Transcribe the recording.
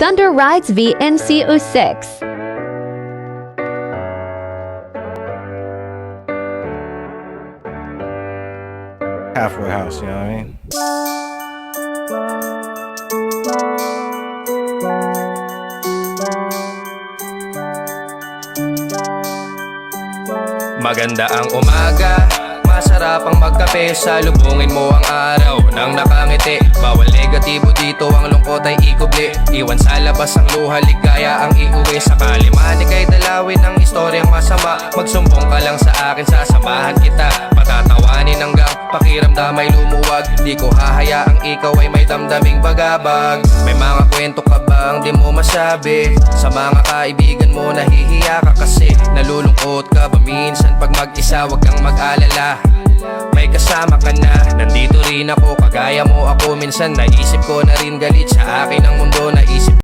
Thunder Rides VNC06. Halfway house, you know what I mean? Maganda ang umaga, masarap ang magkape. Salubungin mo ang araw nang nakangiti. Bawal negatibo dito, ang lungkot ay ikubli. Iwan sa labas ang luha, ligaya ang iuwi. Sakali man ika'y dalawin ng istoryang masama, magsumbong ka lang sa akin, sasamahan kita. Patatawanin hanggang pakiramdam ay lumuwag. Di ko hahayaang ikaw ay may damdaming bagabag. May mga kwento ka bang di mo masabi? Sa mga kaibigan mo nahihiya ka kasi nalulungkot ka ba minsan pag mag-isa? Wag kang mag-alala, may kasama ka na. Nandito rin ako, kagaya mo ako. Minsan naisip ko na rin galit sa akin ang mundo. Naisip